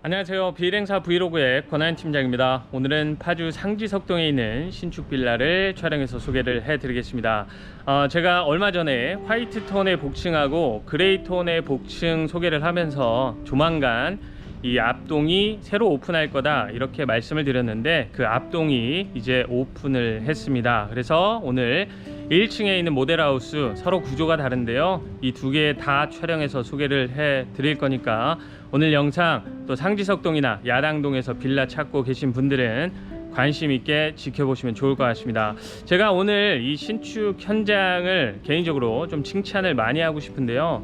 안녕하세요. 비일행사 브이로그의 권하연 팀장입니다. 오늘은 파주 상지석동에 있는 신축 빌라를 촬영해서 소개를 해드리겠습니다. 제가 얼마 전에 화이트 톤의 복층하고 그레이 톤의 복층 소개를 하면서 조만간 이 앞동이 새로 오픈할 거다 이렇게 말씀을 드렸는데, 그 앞동이 이제 오픈을 했습니다. 그래서 오늘 1층에 있는 모델하우스, 서로 구조가 다른데요, 이 두 개 다 촬영해서 소개를 해 드릴 거니까 오늘 영상 또 상지석동이나 야당동에서 빌라 찾고 계신 분들은 관심 있게 지켜보시면 좋을 것 같습니다. 제가 오늘 이 신축 현장을 개인적으로 좀 칭찬을 많이 하고 싶은데요,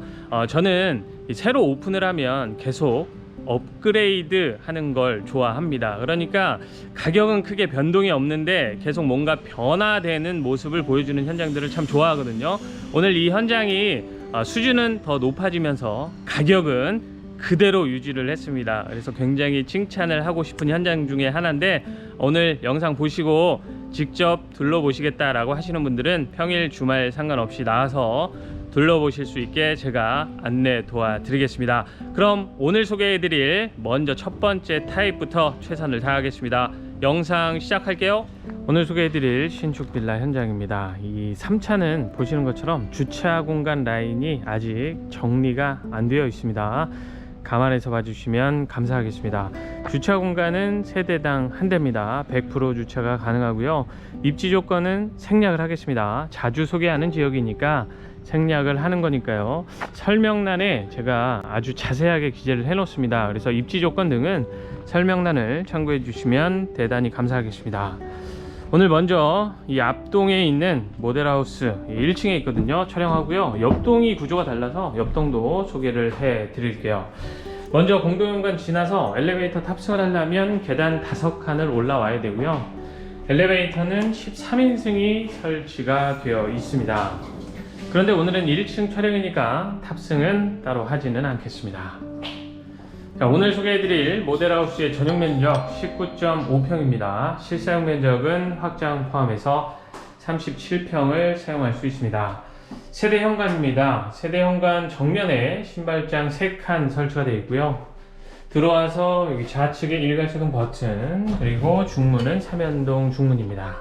저는 새로 오픈을 하면 계속 업그레이드 하는 걸 좋아합니다. 그러니까 가격은 크게 변동이 없는데 계속 뭔가 변화되는 모습을 보여주는 현장들을 참 좋아하거든요. 오늘 이 현장이 수준은 더 높아지면서 가격은 그대로 유지를 했습니다. 그래서 굉장히 칭찬을 하고 싶은 현장 중에 하나인데, 오늘 영상 보시고 직접 둘러보시겠다라고 하시는 분들은 평일 주말 상관없이 나와서 둘러보실 수 있게 제가 안내 도와드리겠습니다. 그럼 오늘 소개해드릴 먼저 첫 번째 타입부터 최선을 다하겠습니다. 영상 시작할게요. 오늘 소개해드릴 신축 빌라 현장입니다. 이 3차는 보시는 것처럼 주차 공간 라인이 아직 정리가 안 되어 있습니다. 감안해서 봐주시면 감사하겠습니다. 주차 공간은 세대당 한 대입니다. 100% 주차가 가능하고요. 입지 조건은 생략을 하겠습니다. 자주 소개하는 지역이니까 생략을 하는 거니까요. 설명란에 제가 아주 자세하게 기재를 해 놓습니다. 그래서 입지 조건 등은 설명란을 참고해 주시면 대단히 감사하겠습니다. 오늘 먼저 이 앞동에 있는 모델하우스 1층에 있거든요. 촬영하고요. 옆동이 구조가 달라서 옆동도 소개를 해 드릴게요. 먼저 공동현관 지나서 엘리베이터 탑승을 하려면 계단 5칸을 올라와야 되고요. 엘리베이터는 13인승이 설치가 되어 있습니다. 그런데 오늘은 1층 촬영이니까 탑승은 따로 하지는 않겠습니다. 자, 오늘 소개해드릴 모델하우스의 전용 면적 19.5평입니다. 실사용 면적은 확장 포함해서 37평을 사용할 수 있습니다. 세대 현관입니다. 세대 현관 정면에 신발장 3칸 설치가 되어 있고요. 들어와서 여기 좌측에 일괄제동 버튼, 그리고 중문은 삼연동 중문입니다.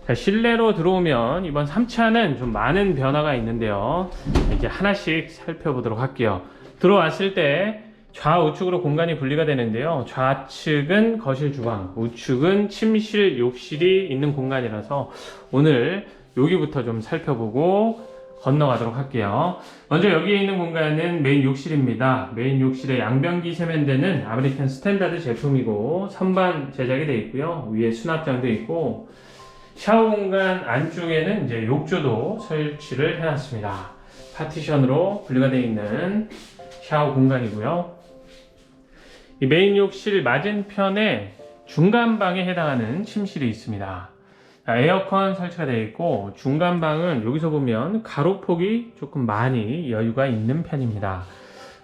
자, 실내로 들어오면 이번 3차는 좀 많은 변화가 있는데요, 이제 하나씩 살펴보도록 할게요. 들어왔을 때 좌우측으로 공간이 분리가 되는데요, 좌측은 거실 주방, 우측은 침실 욕실이 있는 공간이라서 오늘 여기부터 좀 살펴보고 건너가도록 할게요. 먼저 여기에 있는 공간은 메인 욕실입니다. 메인 욕실의 양변기 세면대는 아메리칸 스탠다드 제품이고 선반 제작이 되어 있고요. 위에 수납장도 있고, 샤워 공간 안쪽에는 이제 욕조도 설치를 해놨습니다. 파티션으로 분리가 되어 있는 샤워 공간이고요. 이 메인 욕실 맞은편에 중간방에 해당하는 침실이 있습니다. 에어컨 설치가 되어 있고, 중간방은 여기서 보면 가로폭이 조금 많이 여유가 있는 편입니다.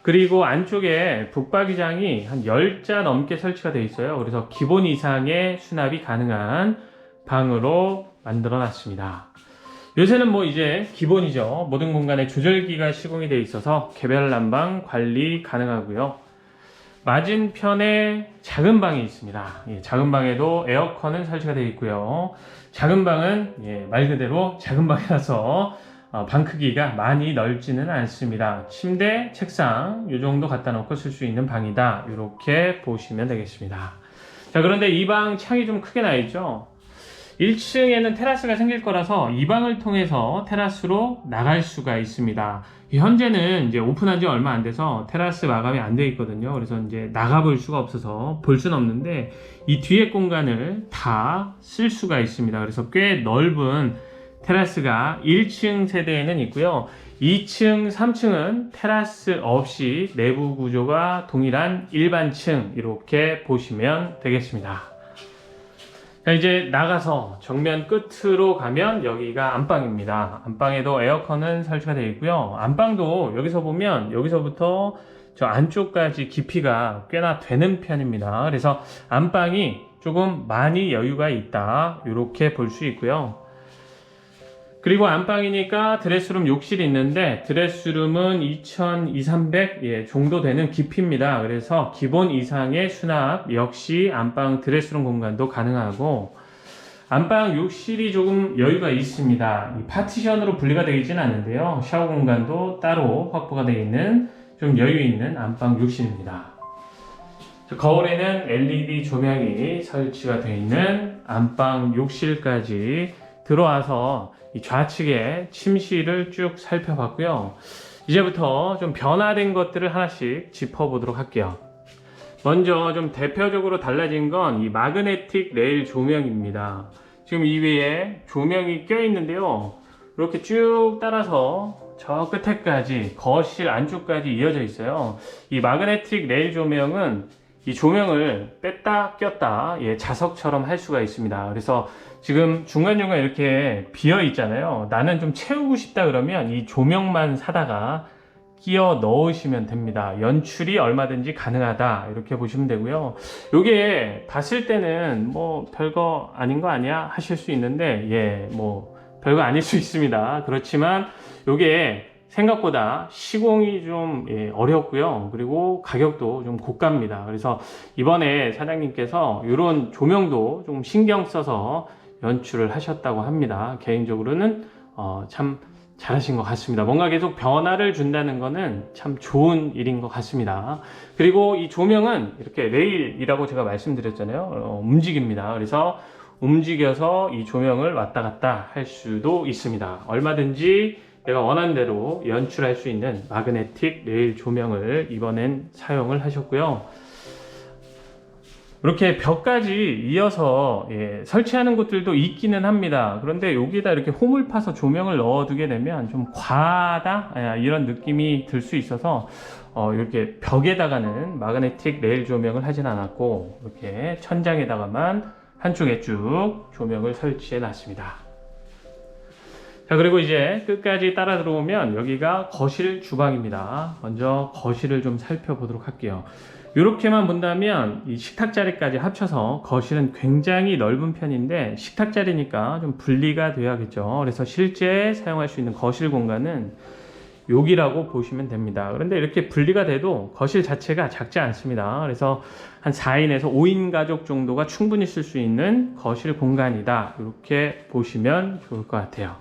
그리고 안쪽에 붙박이장이 한 10자 넘게 설치가 되어 있어요. 그래서 기본 이상의 수납이 가능한 방으로 만들어 놨습니다. 요새는 뭐 이제 기본이죠. 모든 공간에 조절기가 시공이 되어 있어서 개별 난방 관리 가능하고요. 맞은편에 작은 방이 있습니다. 작은 방에도 에어컨은 설치가 되어 있고요. 작은 방은 말 그대로 작은 방이라서 방 크기가 많이 넓지는 않습니다. 침대, 책상 이 정도 갖다 놓고 쓸 수 있는 방이다, 이렇게 보시면 되겠습니다. 자, 그런데 이 방 창이 좀 크게 나 있죠. 1층에는 테라스가 생길 거라서 이 방을 통해서 테라스로 나갈 수가 있습니다. 현재는 이제 오픈한 지 얼마 안 돼서 테라스 마감이 안 돼 있거든요. 그래서 이제 나가볼 수가 없어서 볼 수는 없는데, 이 뒤에 공간을 다 쓸 수가 있습니다. 그래서 꽤 넓은 테라스가 1층 세대에는 있고요. 2층, 3층은 테라스 없이 내부 구조가 동일한 일반층, 이렇게 보시면 되겠습니다. 자, 이제 나가서 정면 끝으로 가면 여기가 안방입니다. 안방에도 에어컨은 설치가 되어 있고요. 안방도 여기서 보면 여기서부터 저 안쪽까지 깊이가 꽤나 되는 편입니다. 그래서 안방이 조금 많이 여유가 있다, 이렇게 볼 수 있고요. 그리고 안방이니까 드레스룸 욕실이 있는데 드레스룸은 2200, 예, 정도 되는 깊이입니다. 그래서 기본 이상의 수납 역시 안방 드레스룸 공간도 가능하고 안방 욕실이 조금 여유가 있습니다. 이 파티션으로 분리가 되어 있지는 않는데요. 샤워 공간도 따로 확보가 되어 있는 좀 여유 있는 안방 욕실입니다. 거울에는 LED 조명이 설치가 되어 있는 안방 욕실까지 들어와서 이 좌측에 침실을 쭉 살펴봤고요. 이제부터 좀 변화된 것들을 하나씩 짚어보도록 할게요. 먼저 좀 대표적으로 달라진 건 이 마그네틱 레일 조명입니다. 지금 이 위에 조명이 껴 있는데요. 이렇게 쭉 따라서 저 끝에까지 거실 안쪽까지 이어져 있어요. 이 마그네틱 레일 조명은 이 조명을 뺐다 꼈다, 예, 자석처럼 할 수가 있습니다. 그래서 지금 중간중간 이렇게 비어 있잖아요. 나는 좀 채우고 싶다 그러면 이 조명만 사다가 끼워 넣으시면 됩니다. 연출이 얼마든지 가능하다 이렇게 보시면 되고요. 요게 봤을 때는 뭐 별거 아닌 거 아니야 하실 수 있는데, 예, 뭐 별거 아닐 수 있습니다. 그렇지만 요게 생각보다 시공이 좀, 예, 어렵고요. 그리고 가격도 좀 고가입니다. 그래서 이번에 사장님께서 이런 조명도 좀 신경 써서 연출을 하셨다고 합니다. 개인적으로는 참 잘하신 것 같습니다. 뭔가 계속 변화를 준다는 거는 참 좋은 일인 것 같습니다. 그리고 이 조명은 이렇게 레일이라고 제가 말씀드렸잖아요. 움직입니다. 그래서 움직여서 이 조명을 왔다 갔다 할 수도 있습니다. 얼마든지 내가 원하는 대로 연출할 수 있는 마그네틱 레일 조명을 이번엔 사용을 하셨고요. 이렇게 벽까지 이어서, 예, 설치하는 곳들도 있기는 합니다. 그런데 여기다 이렇게 홈을 파서 조명을 넣어두게 되면 좀 과하다, 이런 느낌이 들 수 있어서 이렇게 벽에다가는 마그네틱 레일 조명을 하진 않았고 이렇게 천장에다가만 한쪽에 쭉 조명을 설치해 놨습니다. 자, 그리고 이제 끝까지 따라 들어오면 여기가 거실 주방입니다. 먼저 거실을 좀 살펴보도록 할게요. 이렇게만 본다면 이 식탁 자리까지 합쳐서 거실은 굉장히 넓은 편인데 식탁 자리니까 좀 분리가 돼야겠죠. 그래서 실제 사용할 수 있는 거실 공간은 여기라고 보시면 됩니다. 그런데 이렇게 분리가 돼도 거실 자체가 작지 않습니다. 그래서 한 4인에서 5인 가족 정도가 충분히 쓸 수 있는 거실 공간이다, 이렇게 보시면 좋을 것 같아요.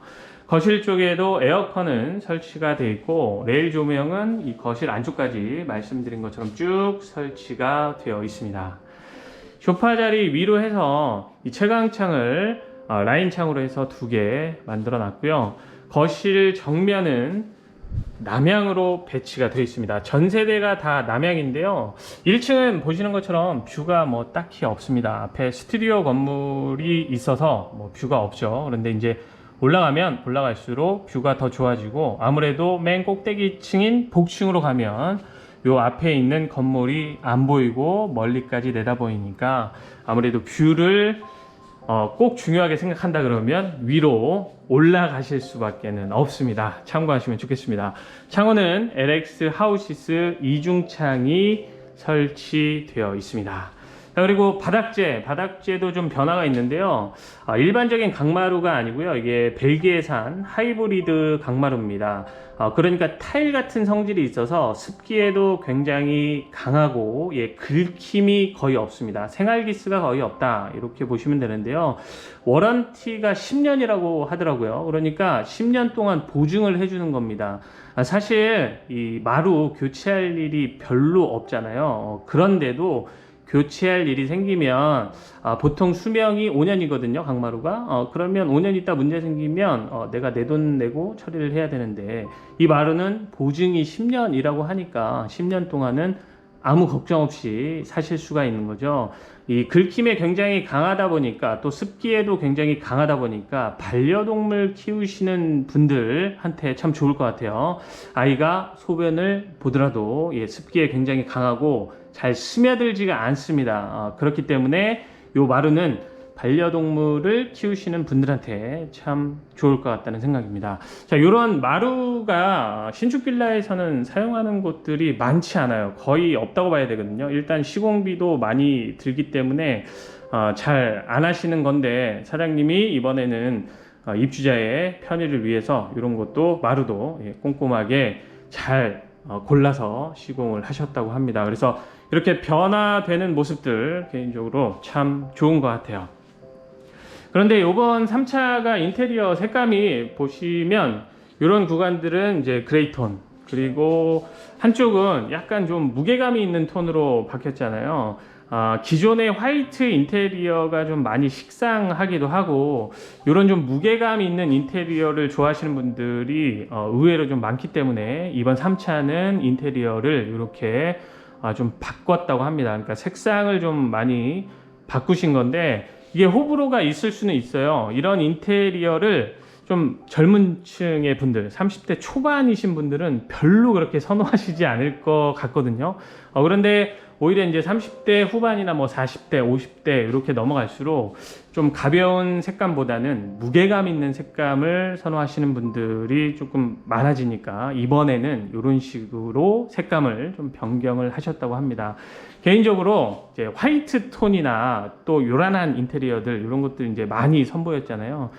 거실 쪽에도 에어컨은 설치가 되어 있고 레일 조명은 이 거실 안쪽까지 말씀드린 것처럼 쭉 설치가 되어 있습니다. 소파 자리 위로 해서 이 채광창을 라인 창으로 해서 2개 만들어 놨고요. 거실 정면은 남향으로 배치가 되어 있습니다. 전 세대가 다 남향인데요. 1층은 보시는 것처럼 뷰가 뭐 딱히 없습니다. 앞에 스튜디오 건물이 있어서 뭐 뷰가 없죠. 그런데 이제 올라가면 올라갈수록 뷰가 더 좋아지고, 아무래도 맨 꼭대기층인 복층으로 가면 요 앞에 있는 건물이 안 보이고 멀리까지 내다 보이니까 아무래도 뷰를 꼭 중요하게 생각한다 그러면 위로 올라가실 수밖에는 없습니다. 참고하시면 좋겠습니다. 창호는 LX 하우시스 이중창이 설치되어 있습니다. 자, 그리고 바닥재도 좀 변화가 있는데요. 일반적인 강마루가 아니고요. 이게 벨기에산 하이브리드 강마루입니다. 그러니까 타일 같은 성질이 있어서 습기에도 굉장히 강하고, 예, 긁힘이 거의 없습니다. 생활기스가 거의 없다, 이렇게 보시면 되는데요. 워런티가 10년이라고 하더라고요. 그러니까 10년 동안 보증을 해주는 겁니다. 사실 이 마루 교체할 일이 별로 없잖아요. 그런데도 교체할 일이 생기면 보통 수명이 5년이거든요 강마루가. 그러면 5년 있다 문제 생기면 내가 내 돈 내고 처리를 해야 되는데, 이 마루는 보증이 10년이라고 하니까 10년 동안은 아무 걱정 없이 사실 수가 있는 거죠. 이 긁힘에 굉장히 강하다 보니까, 또 습기에도 굉장히 강하다 보니까 반려동물 키우시는 분들한테 참 좋을 것 같아요. 아이가 소변을 보더라도, 예, 습기에 굉장히 강하고 잘 스며들지가 않습니다. 그렇기 때문에 요 마루는 반려동물을 키우시는 분들한테 참 좋을 것 같다는 생각입니다. 자, 요런 마루가 신축 빌라에서는 사용하는 곳들이 많지 않아요. 거의 없다고 봐야 되거든요. 일단 시공비도 많이 들기 때문에 잘 안 하시는 건데, 사장님이 이번에는 입주자의 편의를 위해서 이런 것도 마루도 꼼꼼하게 잘 골라서 시공을 하셨다고 합니다. 그래서 이렇게 변화되는 모습들 개인적으로 참 좋은 것 같아요. 그런데 이번 3차가 인테리어 색감이 보시면 이런 구간들은 이제 그레이톤, 그리고 한쪽은 약간 좀 무게감이 있는 톤으로 바뀌었잖아요. 기존의 화이트 인테리어가 좀 많이 식상하기도 하고, 이런 좀 무게감 있는 인테리어를 좋아하시는 분들이 의외로 좀 많기 때문에 이번 3차는 인테리어를 이렇게 좀 바꿨다고 합니다. 그러니까 색상을 좀 많이 바꾸신 건데, 이게 호불호가 있을 수는 있어요. 이런 인테리어를 좀 젊은 층의 분들, 30대 초반이신 분들은 별로 그렇게 선호하시지 않을 것 같거든요. 그런데 오히려 이제 30대 후반이나 뭐 40대, 50대 이렇게 넘어갈수록 좀 가벼운 색감보다는 무게감 있는 색감을 선호하시는 분들이 조금 많아지니까 이번에는 이런 식으로 색감을 좀 변경을 하셨다고 합니다. 개인적으로 이제 화이트 톤이나 또 요란한 인테리어들 이런 것들 이제 많이 선보였잖아요.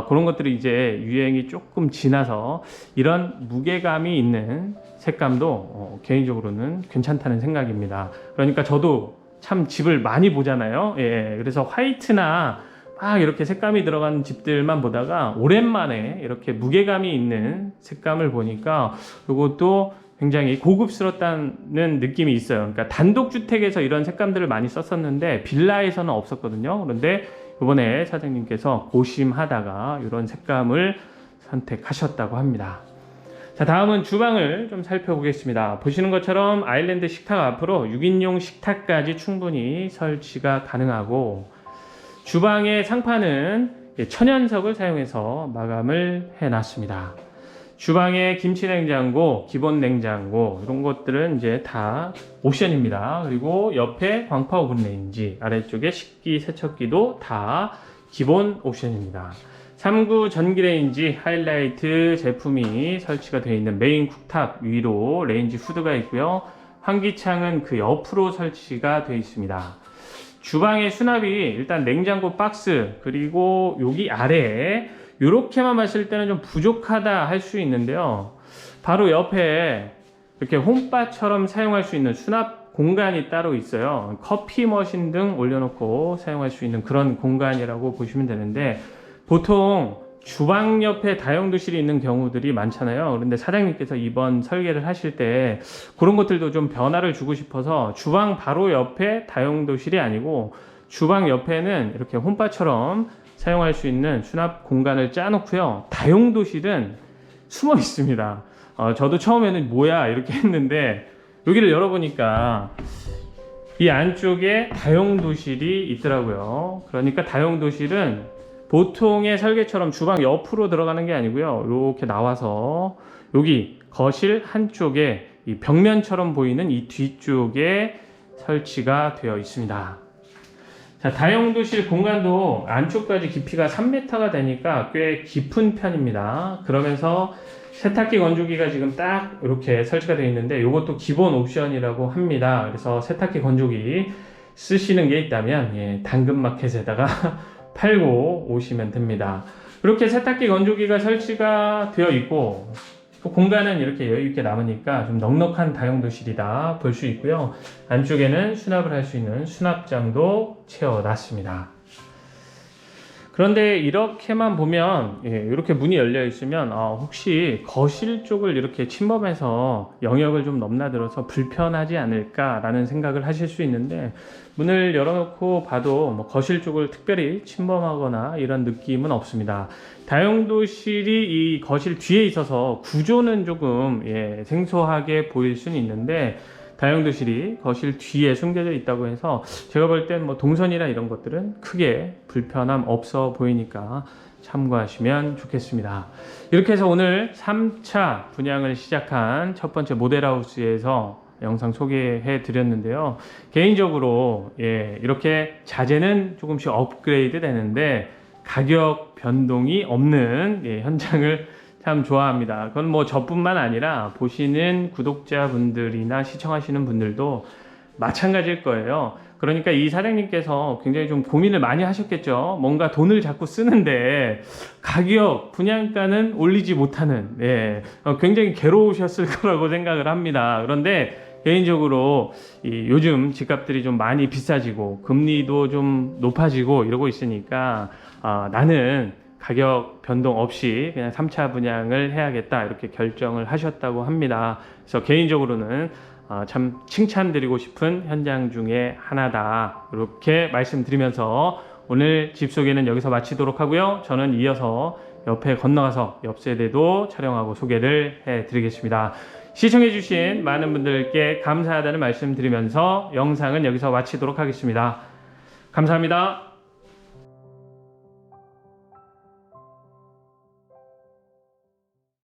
그런 것들이 이제 유행이 조금 지나서 이런 무게감이 있는 색감도 개인적으로는 괜찮다는 생각입니다. 그러니까 저도 참 집을 많이 보잖아요. 그래서 화이트나 막 이렇게 색감이 들어간 집들만 보다가 오랜만에 이렇게 무게감이 있는 색감을 보니까 이것도 굉장히 고급스럽다는 느낌이 있어요. 그러니까 단독주택에서 이런 색감들을 많이 썼었는데 빌라에서는 없었거든요. 그런데 이번에 사장님께서 고심하다가 이런 색감을 선택하셨다고 합니다. 자, 다음은 주방을 좀 살펴보겠습니다. 보시는 것처럼 아일랜드 식탁 앞으로 6인용 식탁까지 충분히 설치가 가능하고, 주방의 상판은 천연석을 사용해서 마감을 해놨습니다. 주방에 김치 냉장고, 기본 냉장고 이런 것들은 이제 다 옵션입니다. 그리고 옆에 광파 오븐 레인지, 아래쪽에 식기 세척기도 다 기본 옵션입니다. 3구 전기 레인지 하이라이트 제품이 설치가 되어 있는 메인 쿡탑 위로 레인지 후드가 있고요. 환기창은 그 옆으로 설치가 되어 있습니다. 주방의 수납이 일단 냉장고 박스, 그리고 여기 아래에 이렇게만 봤을 때는 좀 부족하다 할 수 있는데요. 바로 옆에 이렇게 홈바처럼 사용할 수 있는 수납 공간이 따로 있어요. 커피 머신 등 올려놓고 사용할 수 있는 그런 공간이라고 보시면 되는데, 보통 주방 옆에 다용도실이 있는 경우들이 많잖아요. 그런데 사장님께서 이번 설계를 하실 때 그런 것들도 좀 변화를 주고 싶어서 주방 바로 옆에 다용도실이 아니고 주방 옆에는 이렇게 홈바처럼 사용할 수 있는 수납 공간을 짜놓고요. 다용도실은 숨어 있습니다. 저도 처음에는 뭐야 이렇게 했는데 여기를 열어보니까 이 안쪽에 다용도실이 있더라고요. 그러니까 다용도실은 보통의 설계처럼 주방 옆으로 들어가는 게 아니고요. 이렇게 나와서 여기 거실 한쪽에 이 벽면처럼 보이는 이 뒤쪽에 설치가 되어 있습니다. 자, 다용도실 공간도 안쪽까지 깊이가 3m가 되니까 꽤 깊은 편입니다. 그러면서 세탁기 건조기가 지금 딱 이렇게 설치가 되어 있는데 이것도 기본 옵션이라고 합니다. 그래서 세탁기 건조기 쓰시는 게 있다면 당근마켓에다가 팔고 오시면 됩니다. 이렇게 세탁기 건조기가 설치가 되어 있고 공간은 이렇게 여유있게 남으니까 좀 넉넉한 다용도실이다 볼 수 있고요. 안쪽에는 수납을 할 수 있는 수납장도 채워놨습니다. 그런데 이렇게만 보면 이렇게 문이 열려 있으면 혹시 거실 쪽을 이렇게 침범해서 영역을 좀 넘나들어서 불편하지 않을까 라는 생각을 하실 수 있는데, 문을 열어놓고 봐도 뭐 거실 쪽을 특별히 침범하거나 이런 느낌은 없습니다. 다용도실이 이 거실 뒤에 있어서 구조는 조금 생소하게 보일 수는 있는데, 다용도실이 거실 뒤에 숨겨져 있다고 해서 제가 볼 땐 뭐 동선이나 이런 것들은 크게 불편함 없어 보이니까 참고하시면 좋겠습니다. 이렇게 해서 오늘 3차 분양을 시작한 첫 번째 모델하우스에서 영상 소개해 드렸는데요. 개인적으로 이렇게 자재는 조금씩 업그레이드 되는데 가격 변동이 없는 현장을 참 좋아합니다. 그건 뭐 저뿐만 아니라 보시는 구독자분들이나 시청하시는 분들도 마찬가지일 거예요. 그러니까 이 사장님께서 굉장히 좀 고민을 많이 하셨겠죠. 뭔가 돈을 자꾸 쓰는데 가격, 분양가는 올리지 못하는, 예, 굉장히 괴로우셨을 거라고 생각을 합니다. 그런데 개인적으로 요즘 집값들이 좀 많이 비싸지고 금리도 좀 높아지고 이러고 있으니까 나는 가격 변동 없이 그냥 3차 분양을 해야겠다 이렇게 결정을 하셨다고 합니다. 그래서 개인적으로는 참 칭찬드리고 싶은 현장 중에 하나다 이렇게 말씀드리면서 오늘 집 소개는 여기서 마치도록 하고요. 저는 이어서 옆에 건너가서 옆 세대도 촬영하고 소개를 해드리겠습니다. 시청해주신 많은 분들께 감사하다는 말씀 드리면서 영상은 여기서 마치도록 하겠습니다. 감사합니다.